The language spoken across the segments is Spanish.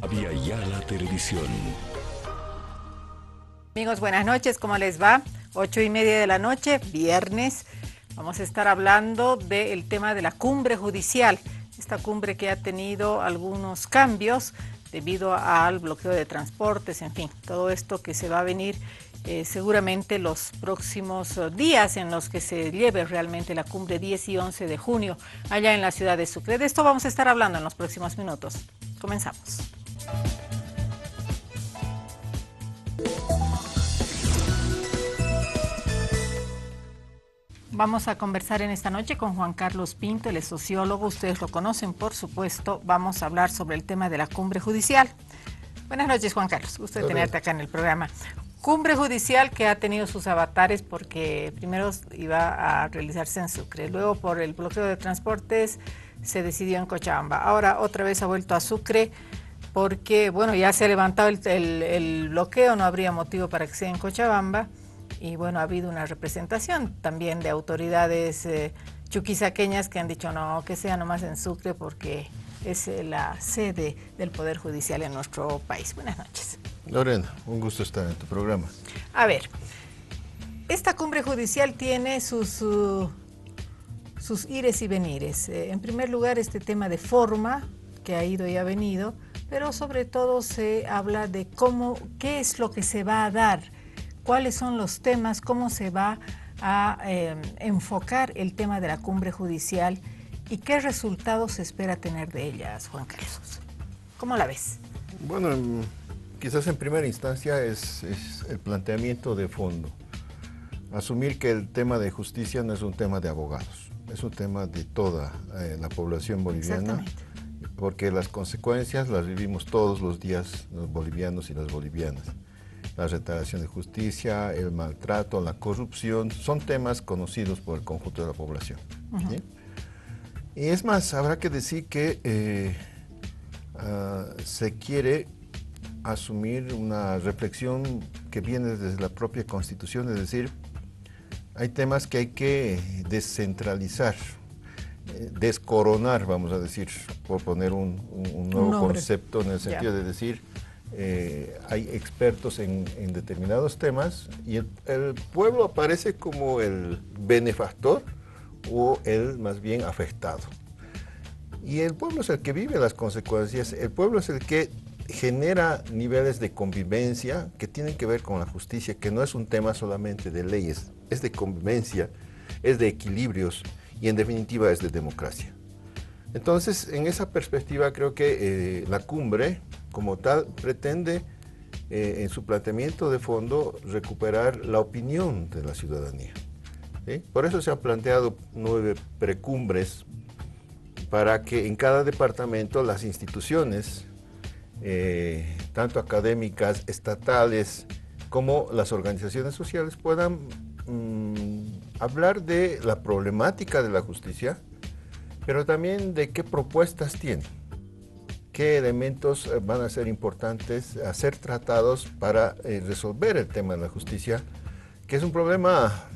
Vía Yala Televisión. Amigos, buenas noches, ¿cómo les va? 8:30 de la noche, viernes. Vamos a estar hablando del tema de la cumbre judicial. Esta cumbre que ha tenido algunos cambios debido al bloqueo de transportes, en fin, todo esto que se va a venir seguramente los próximos días en los que se lleve realmente la cumbre 10 y 11 de junio allá en la ciudad de Sucre. De esto vamos a estar hablando en los próximos minutos. Comenzamos. Vamos a conversar en esta noche con Juan Carlos Pinto, él es sociólogo, ustedes lo conocen, por supuesto. Vamos a hablar sobre el tema de la cumbre judicial. Buenas noches, Juan Carlos, gusto de tenerte acá en el programa. Cumbre judicial que ha tenido sus avatares porque primero iba a realizarse en Sucre, luego por el bloqueo de transportes se decidió en Cochabamba. Ahora otra vez ha vuelto a Sucre porque, bueno, ya se ha levantado el bloqueo, no habría motivo para que sea en Cochabamba. Y bueno, ha habido una representación también de autoridades chuquisaqueñas que han dicho no, que sea nomás en Sucre porque es la sede del Poder Judicial en nuestro país. Buenas noches. Lorena, un gusto estar en tu programa. A ver, esta cumbre judicial tiene sus ires y venires. En primer lugar, este tema de forma que ha ido y ha venido, pero sobre todo se habla de qué es lo que se va a dar, cuáles son los temas, cómo se va a enfocar el tema de la cumbre judicial y qué resultados se espera tener de ellas, Juan Carlos. ¿Cómo la ves? Bueno, quizás en primera instancia es el planteamiento de fondo. Asumir que el tema de justicia no es un tema de abogados, es un tema de toda la población boliviana, porque las consecuencias las vivimos todos los días los bolivianos y las bolivianas. La retardación de justicia, el maltrato, la corrupción, son temas conocidos por el conjunto de la población. ¿Sí? Y es más, habrá que decir que se quiere asumir una reflexión que viene desde la propia Constitución, es decir, hay temas que hay que descentralizar, descoronar, vamos a decir, por poner un nuevo concepto en el sentido de decir, hay expertos en determinados temas y el pueblo aparece como el benefactor o el más bien afectado. Y el pueblo es el que vive las consecuencias, el pueblo es el que genera niveles de convivencia que tienen que ver con la justicia, que no es un tema solamente de leyes, es de convivencia, es de equilibrios y en definitiva es de democracia. Entonces, en esa perspectiva creo que la cumbre como tal pretende en su planteamiento de fondo recuperar la opinión de la ciudadanía. ¿Sí? Por eso se han planteado 9 precumbres para que en cada departamento las instituciones, tanto académicas, estatales, como las organizaciones sociales puedan hablar de la problemática de la justicia, pero también de qué propuestas tienen, qué elementos van a ser importantes a ser tratados para resolver el tema de la justicia, que es un problema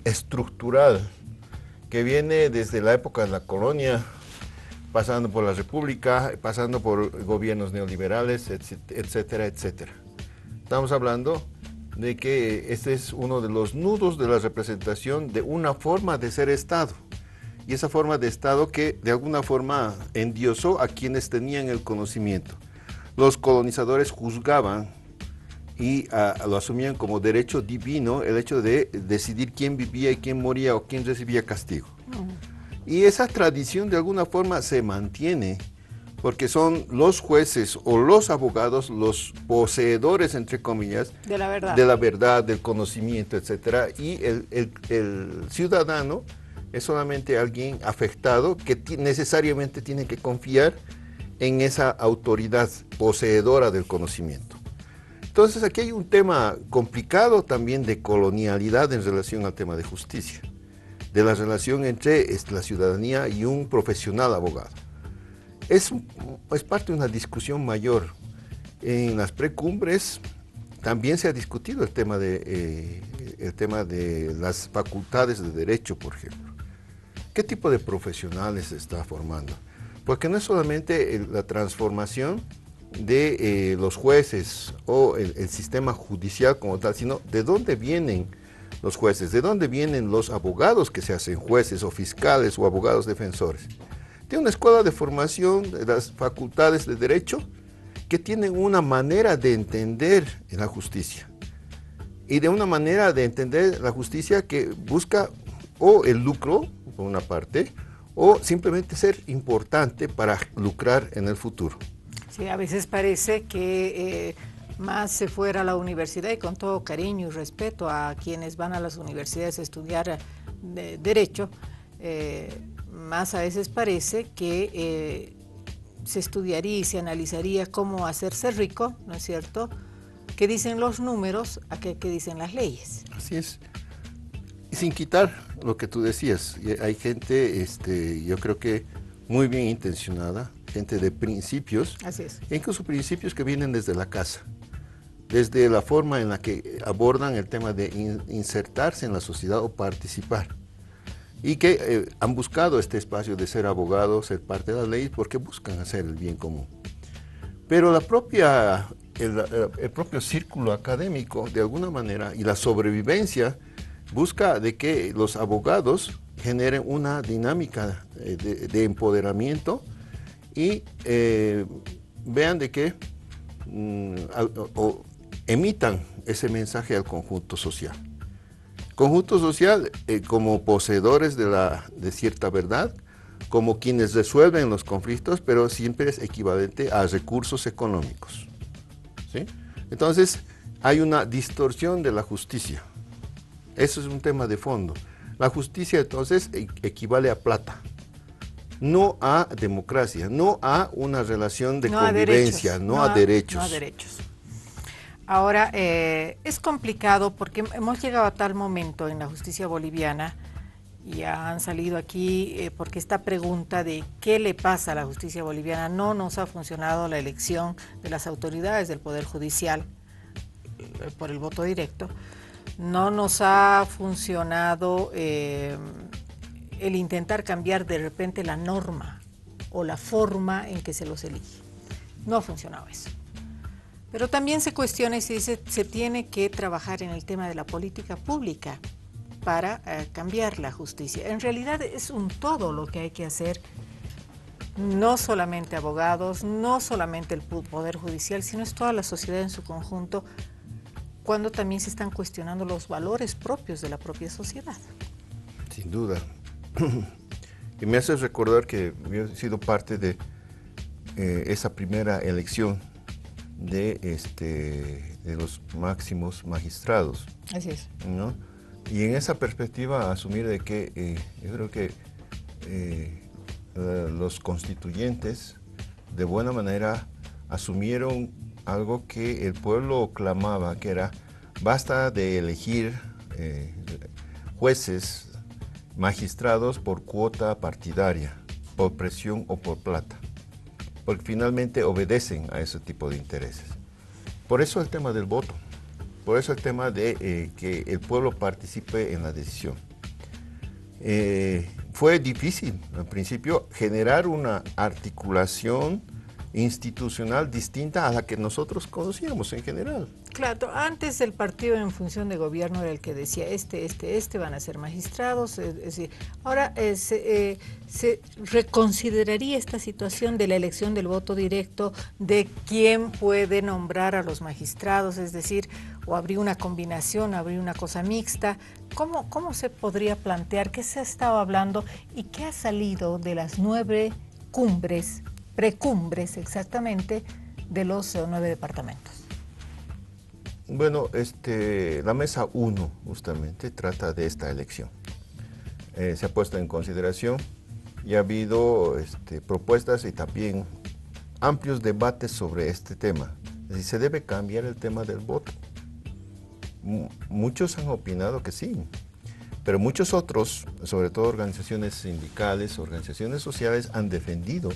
estructural que viene desde la época de la colonia, pasando por la República, pasando por gobiernos neoliberales, etcétera, etcétera. Estamos hablando de que este es uno de los nudos de la representación de una forma de ser Estado. Y esa forma de Estado que de alguna forma endiosó a quienes tenían el conocimiento. Los colonizadores juzgaban y lo asumían como derecho divino el hecho de decidir quién vivía y quién moría o quién recibía castigo. Y esa tradición de alguna forma se mantiene porque son los jueces o los abogados los poseedores, entre comillas, de la verdad, del conocimiento, etcétera, y el ciudadano es solamente alguien afectado que necesariamente tiene que confiar en esa autoridad poseedora del conocimiento. Entonces aquí hay un tema complicado también de colonialidad en relación al tema de justicia, de la relación entre la ciudadanía y un profesional abogado. Es parte de una discusión mayor. En las precumbres también se ha discutido el tema de las facultades de derecho, por ejemplo. ¿Qué tipo de profesionales se está formando? Porque no es solamente la transformación de los jueces o el sistema judicial como tal, sino de dónde vienen los jueces, de dónde vienen los abogados que se hacen jueces o fiscales o abogados defensores. De una escuela de formación de las facultades de derecho que tienen una manera de entender la justicia y de una manera de entender la justicia que busca o el lucro, por una parte, o simplemente ser importante para lucrar en el futuro. Sí, a veces parece que más se fuera a la universidad, y con todo cariño y respeto a quienes van a las universidades a estudiar derecho, más a veces parece que se estudiaría y se analizaría cómo hacerse rico, ¿no es cierto?, qué dicen los números a qué dicen las leyes. Así es. Y sin quitar lo que tú decías, hay gente, yo creo que muy bien intencionada, gente de principios, así es, incluso principios que vienen desde la casa, desde la forma en la que abordan el tema de insertarse en la sociedad o participar, y que han buscado este espacio de ser abogados, ser parte de la ley, porque buscan hacer el bien común. Pero el propio círculo académico, de alguna manera, y la sobrevivencia, busca de que los abogados generen una dinámica de empoderamiento y vean de que emitan ese mensaje al conjunto social. Conjunto social como poseedores de cierta verdad, como quienes resuelven los conflictos, pero siempre es equivalente a recursos económicos, ¿sí? Entonces, hay una distorsión de la justicia. Eso es un tema de fondo. La justicia, entonces, equivale a plata, no a democracia, no a una relación de convivencia, no a derechos. No a derechos. Ahora, es complicado porque hemos llegado a tal momento en la justicia boliviana, y han salido aquí porque esta pregunta de qué le pasa a la justicia boliviana, no nos ha funcionado la elección de las autoridades del Poder Judicial por el voto directo, no nos ha funcionado el intentar cambiar de repente la norma o la forma en que se los elige. No ha funcionado eso. Pero también se cuestiona y se dice se tiene que trabajar en el tema de la política pública para cambiar la justicia. En realidad es un todo lo que hay que hacer, no solamente abogados, no solamente el Poder Judicial, sino es toda la sociedad en su conjunto, cuando también se están cuestionando los valores propios de la propia sociedad. Sin duda. Y me hace recordar que yo he sido parte de esa primera elección de los máximos magistrados. Así es. ¿No? Y en esa perspectiva asumir de que yo creo que los constituyentes de buena manera asumieron algo que el pueblo clamaba, que era basta de elegir jueces, magistrados por cuota partidaria, por presión o por plata, porque finalmente obedecen a ese tipo de intereses. Por eso el tema del voto. Por eso el tema de que el pueblo participe en la decisión. Fue difícil al principio generar una articulación institucional distinta a la que nosotros conocíamos en general. Claro, antes el partido en función de gobierno era el que decía este van a ser magistrados, es decir, ahora se reconsideraría esta situación de la elección del voto directo, de quién puede nombrar a los magistrados, es decir, o habría una combinación, habría una cosa mixta. ¿Cómo se podría plantear? ¿Qué se ha estado hablando y qué ha salido de las 9 cumbres, precumbres exactamente, de los 9 departamentos? Bueno, la mesa 1 justamente trata de esta elección. Se ha puesto en consideración y ha habido propuestas y también amplios debates sobre este tema. Es decir, se debe cambiar el tema del voto. Muchos han opinado que sí, pero muchos otros, sobre todo organizaciones sindicales, organizaciones sociales, han defendido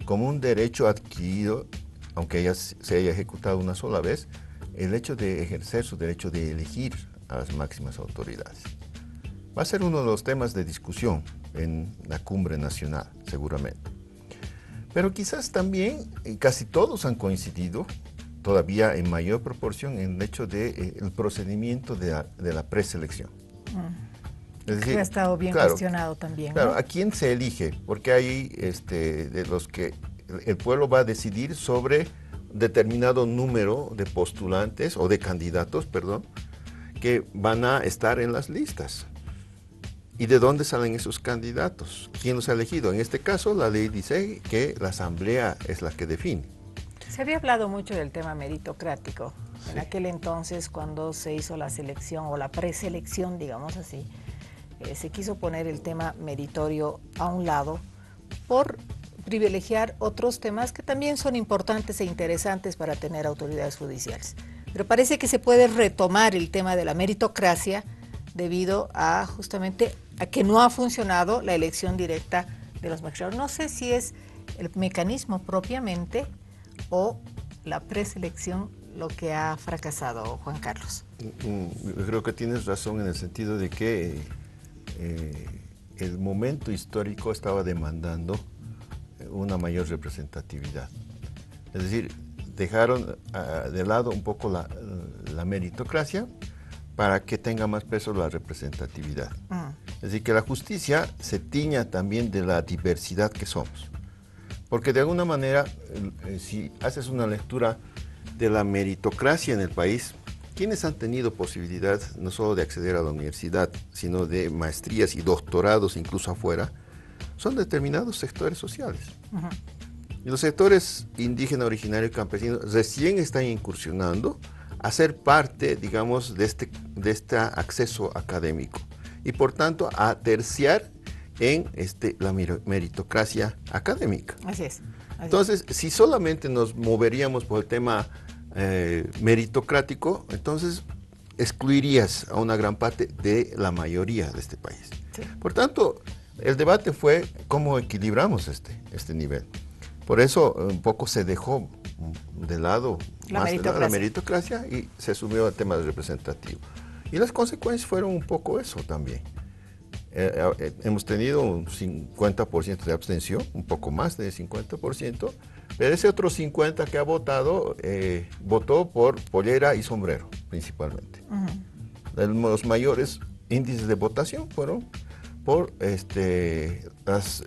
como un derecho adquirido, aunque se haya ejecutado una sola vez, el hecho de ejercer su derecho de elegir a las máximas autoridades. Va a ser uno de los temas de discusión en la cumbre nacional, seguramente. Pero quizás también casi todos han coincidido, todavía en mayor proporción, en el hecho del procedimiento de la preselección. Es decir, que ha estado bien cuestionado también, claro, ¿no? ¿a quién se elige? Porque hay de los que el pueblo va a decidir sobre determinado número de postulantes o de candidatos, perdón, que van a estar en las listas. ¿Y de dónde salen esos candidatos? ¿Quién los ha elegido? En este caso, la ley dice que la asamblea es la que define. Se había hablado mucho del tema meritocrático. Sí. En aquel entonces, cuando se hizo la selección o la preselección, digamos así, se quiso poner el tema meritorio a un lado por privilegiar otros temas que también son importantes e interesantes para tener autoridades judiciales. Pero parece que se puede retomar el tema de la meritocracia debido a justamente a que no ha funcionado la elección directa de los magistrados. No sé si es el mecanismo propiamente o la preselección lo que ha fracasado, Juan Carlos. Yo creo que tienes razón en el sentido de que el momento histórico estaba demandando una mayor representatividad. Es decir, dejaron de lado un poco la meritocracia para que tenga más peso la representatividad. Es decir, que la justicia se tiña también de la diversidad que somos. Porque de alguna manera, si haces una lectura de la meritocracia en el país, quienes han tenido posibilidad no solo de acceder a la universidad, sino de maestrías y doctorados incluso afuera, son determinados sectores sociales. Y los sectores indígena, originario y campesino recién están incursionando a ser parte, digamos, de este acceso académico y por tanto a terciar en la meritocracia académica. Así es. Entonces, si solamente nos moveríamos por el tema meritocrático, entonces excluirías a una gran parte de la mayoría de este país. Sí. Por tanto, el debate fue cómo equilibramos este nivel. Por eso un poco se dejó de lado la meritocracia y se subió al tema representativo. Y las consecuencias fueron un poco eso también. Hemos tenido un 50% de abstención, un poco más de 50%, pero ese otro 50% que ha votado, votó por pollera y sombrero, principalmente. Los mayores índices de votación fueron por las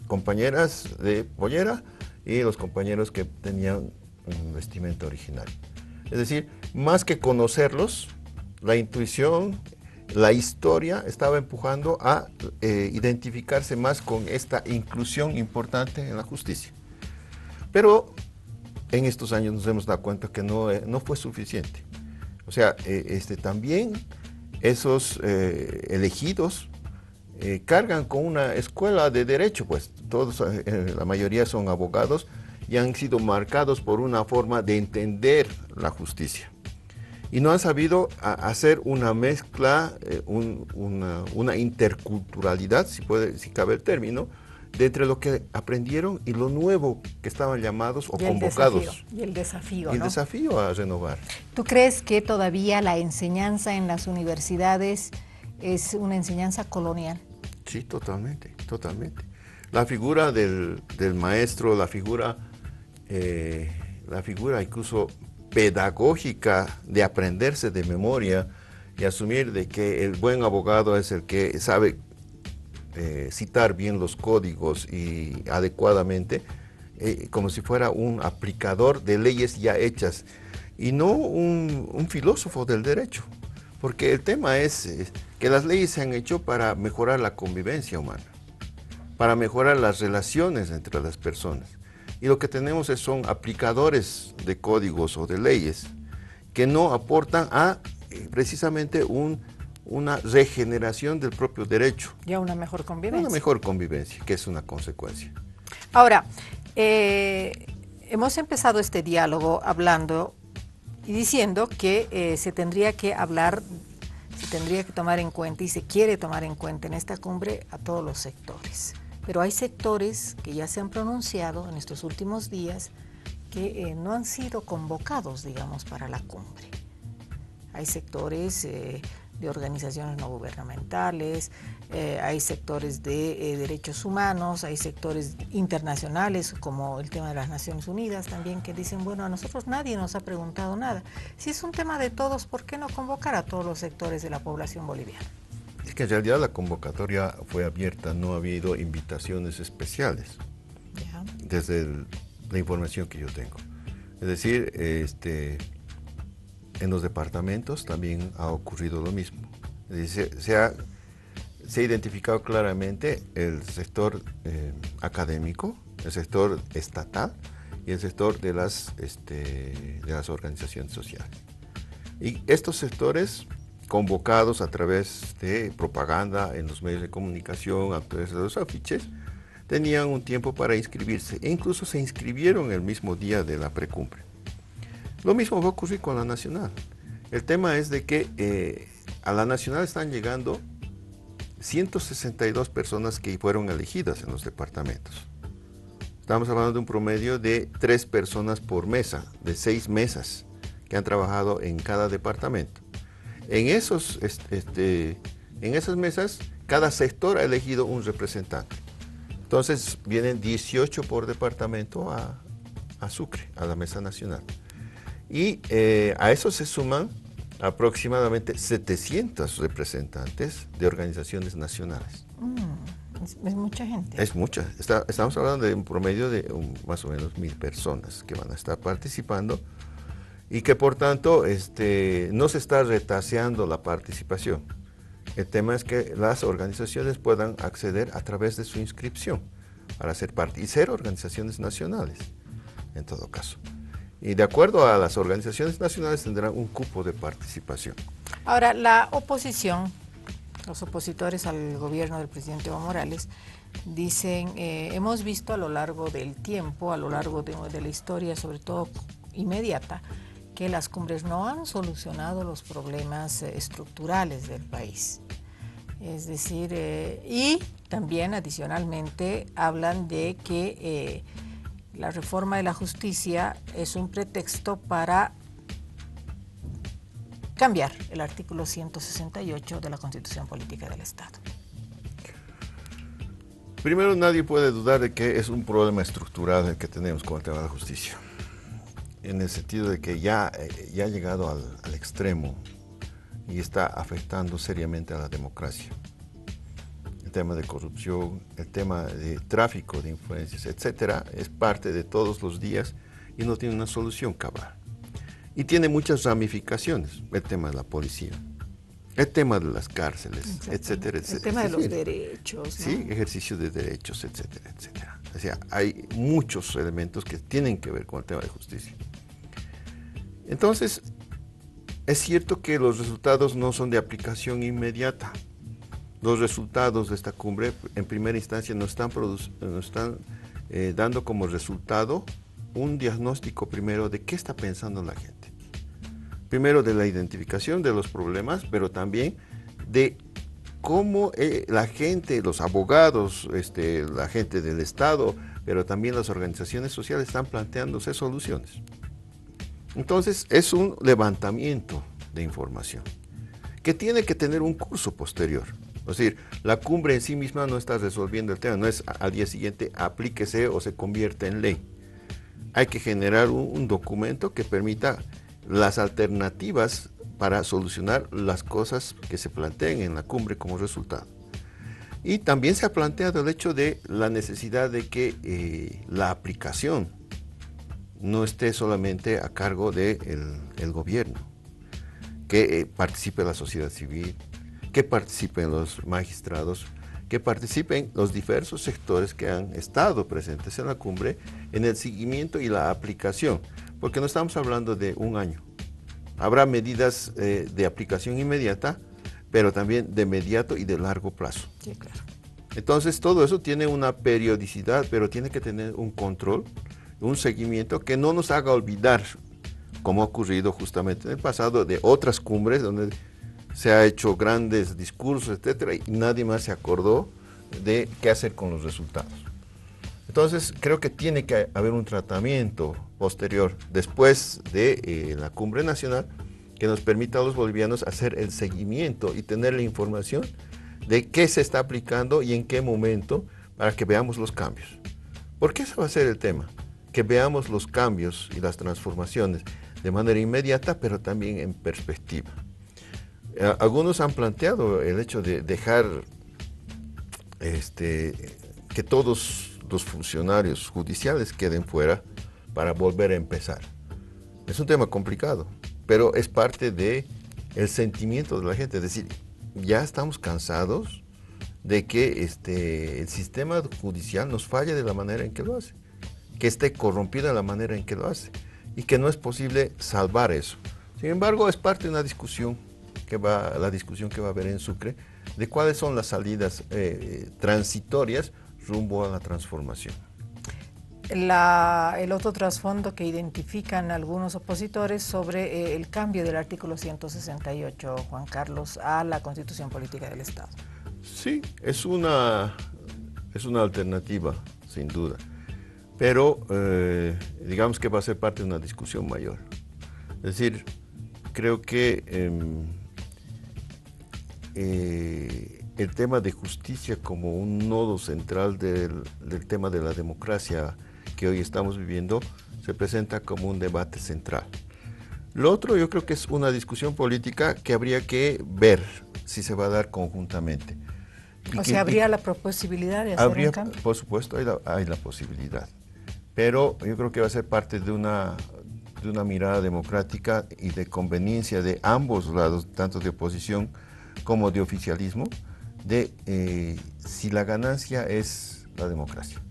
compañeras de pollera y los compañeros que tenían un vestimenta original. Es decir, más que conocerlos, la intuición, la historia estaba empujando a identificarse más con esta inclusión importante en la justicia. Pero en estos años nos hemos dado cuenta que no fue suficiente. O sea, también esos elegidos cargan con una escuela de derecho, pues todos, la mayoría son abogados y han sido marcados por una forma de entender la justicia. Y no han sabido hacer una mezcla, una interculturalidad, si cabe el término, de entre lo que aprendieron y lo nuevo que estaban llamados o convocados. Y el desafío, ¿no? Y el desafío a renovar. ¿Tú crees que todavía la enseñanza en las universidades es una enseñanza colonial? Sí, totalmente, totalmente. La figura del maestro, la figura incluso pedagógica de aprenderse de memoria y asumir de que el buen abogado es el que sabe citar bien los códigos y adecuadamente, como si fuera un aplicador de leyes ya hechas y no un filósofo del derecho, porque el tema es que las leyes se han hecho para mejorar la convivencia humana, para mejorar las relaciones entre las personas. Y lo que tenemos son aplicadores de códigos o de leyes que no aportan a precisamente una regeneración del propio derecho. Y a una mejor convivencia. Una mejor convivencia, que es una consecuencia. Ahora, hemos empezado este diálogo hablando y diciendo que se tendría que hablar, se tendría que tomar en cuenta y se quiere tomar en cuenta en esta cumbre a todos los sectores. Pero hay sectores que ya se han pronunciado en estos últimos días que no han sido convocados, digamos, para la cumbre. Hay sectores de organizaciones no gubernamentales, hay sectores de derechos humanos, hay sectores internacionales como el tema de las Naciones Unidas también, que dicen, bueno, a nosotros nadie nos ha preguntado nada. Si es un tema de todos, ¿por qué no convocar a todos los sectores de la población boliviana? Es que en realidad la convocatoria fue abierta, no ha habido invitaciones especiales, Ya. desde la información que yo tengo. Es decir, en los departamentos también ha ocurrido lo mismo. Es decir, se ha identificado claramente el sector académico, el sector estatal y el sector de las organizaciones sociales. Y estos sectores, convocados a través de propaganda en los medios de comunicación, a través de los afiches, tenían un tiempo para inscribirse e incluso se inscribieron el mismo día de la precumbre. Lo mismo va a ocurrir con la nacional. El tema es de que a la nacional están llegando 162 personas que fueron elegidas en los departamentos. Estamos hablando de un promedio de 3 personas por mesa, de 6 mesas que han trabajado en cada departamento. En esas mesas, cada sector ha elegido un representante. Entonces vienen 18 por departamento a Sucre, a la mesa nacional. Y a eso se suman aproximadamente 700 representantes de organizaciones nacionales. Es mucha gente. Es mucha. Estamos hablando de un promedio de más o menos 1000 personas que van a estar participando y que por tanto no se está retaseando la participación. El tema es que las organizaciones puedan acceder a través de su inscripción para ser parte y ser organizaciones nacionales, en todo caso. Y de acuerdo a las organizaciones nacionales tendrán un cupo de participación. Ahora, la oposición, los opositores al gobierno del presidente Evo Morales, dicen, hemos visto a lo largo del tiempo, a lo largo de la historia, sobre todo inmediata, que las cumbres no han solucionado los problemas estructurales del país. Es decir, y también adicionalmente hablan de que la reforma de la justicia es un pretexto para cambiar el artículo 168 de la Constitución Política del Estado. Primero, nadie puede dudar de que es un problema estructural el que tenemos con el tema de la justicia, en el sentido de que ya ha llegado al extremo y está afectando seriamente a la democracia. El tema de corrupción, el tema de tráfico de influencias, etcétera, es parte de todos los días y no tiene una solución cabal. Y tiene muchas ramificaciones, el tema de la policía, el tema de las cárceles, etcétera, etcétera. El tema de los derechos, ¿no? Sí, ejercicio de derechos, etcétera, etcétera. O sea, hay muchos elementos que tienen que ver con el tema de justicia. Entonces, es cierto que los resultados no son de aplicación inmediata. Los resultados de esta cumbre, en primera instancia, nos están dando como resultado un diagnóstico primero de qué está pensando la gente. Primero de la identificación de los problemas, pero también de cómo la gente, los abogados, la gente del Estado, pero también las organizaciones sociales están planteándose soluciones. Entonces, es un levantamiento de información que tiene que tener un curso posterior. Es decir, la cumbre en sí misma no está resolviendo el tema, no es al día siguiente aplíquese o se convierte en ley. Hay que generar un documento que permita las alternativas para solucionar las cosas que se planteen en la cumbre como resultado. Y también se ha planteado el hecho de la necesidad de que la aplicación no esté solamente a cargo del gobierno, que participe la sociedad civil, que participen los magistrados, que participen los diversos sectores que han estado presentes en la cumbre en el seguimiento y la aplicación, porque no estamos hablando de un año. Habrá medidas de aplicación inmediata, pero también de mediato y de largo plazo. Sí, claro. Entonces, todo eso tiene una periodicidad, pero tiene que tener un control, un seguimiento que no nos haga olvidar, como ha ocurrido justamente en el pasado, de otras cumbres donde se ha hecho grandes discursos, etcétera, y nadie más se acordó de qué hacer con los resultados. Entonces, creo que tiene que haber un tratamiento posterior, después de la cumbre nacional, que nos permita a los bolivianos hacer el seguimiento y tener la información de qué se está aplicando y en qué momento para que veamos los cambios. Porque ese va a ser el tema, que veamos los cambios y las transformaciones de manera inmediata, pero también en perspectiva. Algunos han planteado el hecho de dejar que todos los funcionarios judiciales queden fuera para volver a empezar. Es un tema complicado, pero es parte del sentimiento de la gente. Es decir, ya estamos cansados de que el sistema judicial nos falle de la manera en que lo hace, que esté corrompido de la manera en que lo hace y que no es posible salvar eso. Sin embargo, es parte de una discusión la discusión que va a haber en Sucre de cuáles son las salidas transitorias rumbo a la transformación. El otro trasfondo que identifican algunos opositores sobre el cambio del artículo 168, Juan Carlos, a la Constitución Política del Estado. Sí, es una alternativa, sin duda, pero digamos que va a ser parte de una discusión mayor. Es decir, creo que el tema de justicia como un nodo central del tema de la democracia que hoy estamos viviendo se presenta como un debate central. Lo otro yo creo que es una discusión política que habría que ver si se va a dar conjuntamente. O sea, ¿habría la posibilidad de hacer un cambio? Por supuesto, hay la posibilidad, pero yo creo que va a ser parte de una mirada democrática y de conveniencia de ambos lados, tanto de oposición como de oficialismo, de si la ganancia es la democracia,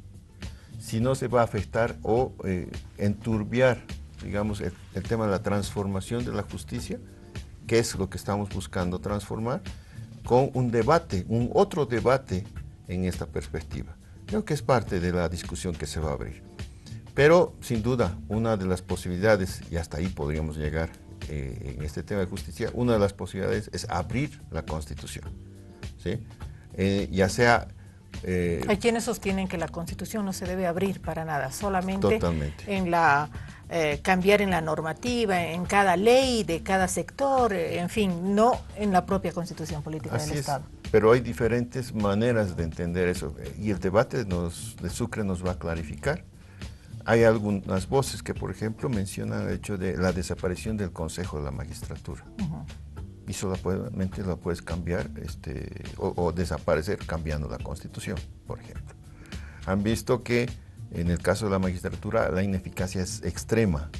si no se va a afectar o enturbiar, digamos, el tema de la transformación de la justicia, que es lo que estamos buscando transformar, con un debate, un otro debate en esta perspectiva. Creo que es parte de la discusión que se va a abrir. Pero, sin duda, una de las posibilidades, y hasta ahí podríamos llegar en este tema de justicia, una de las posibilidades es abrir la Constitución, ¿sí? Ya sea... Hay quienes sostienen que la Constitución no se debe abrir para nada, solamente totalmente. Cambiar en la normativa, en cada ley de cada sector, en fin, no en la propia Constitución Política del Estado. Pero hay diferentes maneras de entender eso, y el debate de Sucre nos va a clarificar. Hay algunas voces que, por ejemplo, mencionan el hecho de la desaparición del Consejo de la Magistratura. Y solamente la puedes cambiar o desaparecer cambiando la Constitución, por ejemplo. Han visto que en el caso de la magistratura la ineficacia es extrema,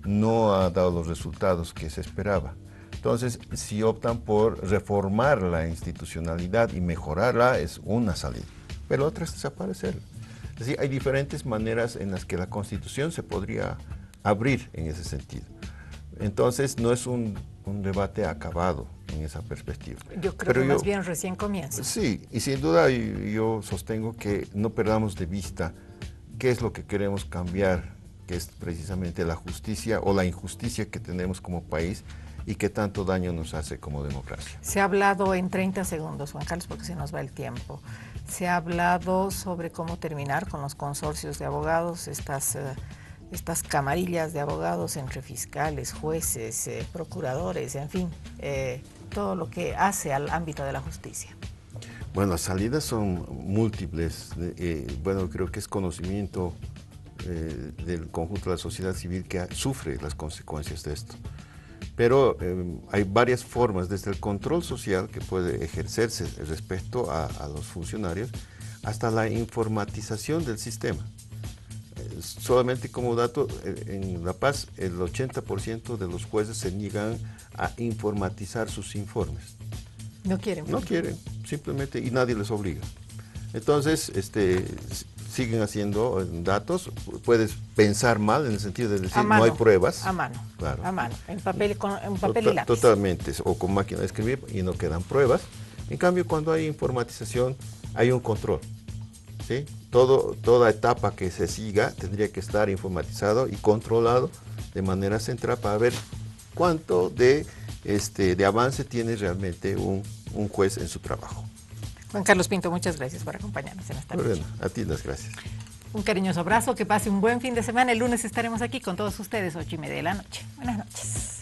no ha dado los resultados que se esperaba. Entonces, si optan por reformar la institucionalidad y mejorarla, es una salida, pero otra es desaparecerla. Es decir, hay diferentes maneras en las que la Constitución se podría abrir en ese sentido. Entonces, no es un debate acabado en esa perspectiva. Yo creo que más bien recién comienza. Sí, y sin duda yo sostengo que no perdamos de vista qué es lo que queremos cambiar, que es precisamente la justicia o la injusticia que tenemos como país y que tanto daño nos hace como democracia. Se ha hablado en 30 segundos, Juan Carlos, porque se nos va el tiempo. Se ha hablado sobre cómo terminar con los consorcios de abogados, estas camarillas de abogados entre fiscales, jueces, procuradores, en fin, todo lo que hace al ámbito de la justicia. Bueno, las salidas son múltiples. Bueno, creo que es conocimiento del conjunto de la sociedad civil que sufre las consecuencias de esto. Pero hay varias formas, desde el control social que puede ejercerse respecto a los funcionarios, hasta la informatización del sistema. Solamente como dato, en La Paz el 80% de los jueces se niegan a informatizar sus informes. No quieren. No quieren, simplemente, y nadie les obliga. Entonces, siguen haciendo datos, puedes pensar mal en el sentido de decir no hay pruebas. A mano, claro. A mano, en papel y lápiz. Totalmente, o con máquina de escribir y no quedan pruebas. En cambio, cuando hay informatización, hay un control, ¿sí? Toda etapa que se siga tendría que estar informatizado y controlado de manera central para ver cuánto de avance tiene realmente un juez en su trabajo. Juan Carlos Pinto, muchas gracias por acompañarnos en esta noche. A ti las gracias. Un cariñoso abrazo, que pase un buen fin de semana. El lunes estaremos aquí con todos ustedes, 8:30 de la noche. Buenas noches.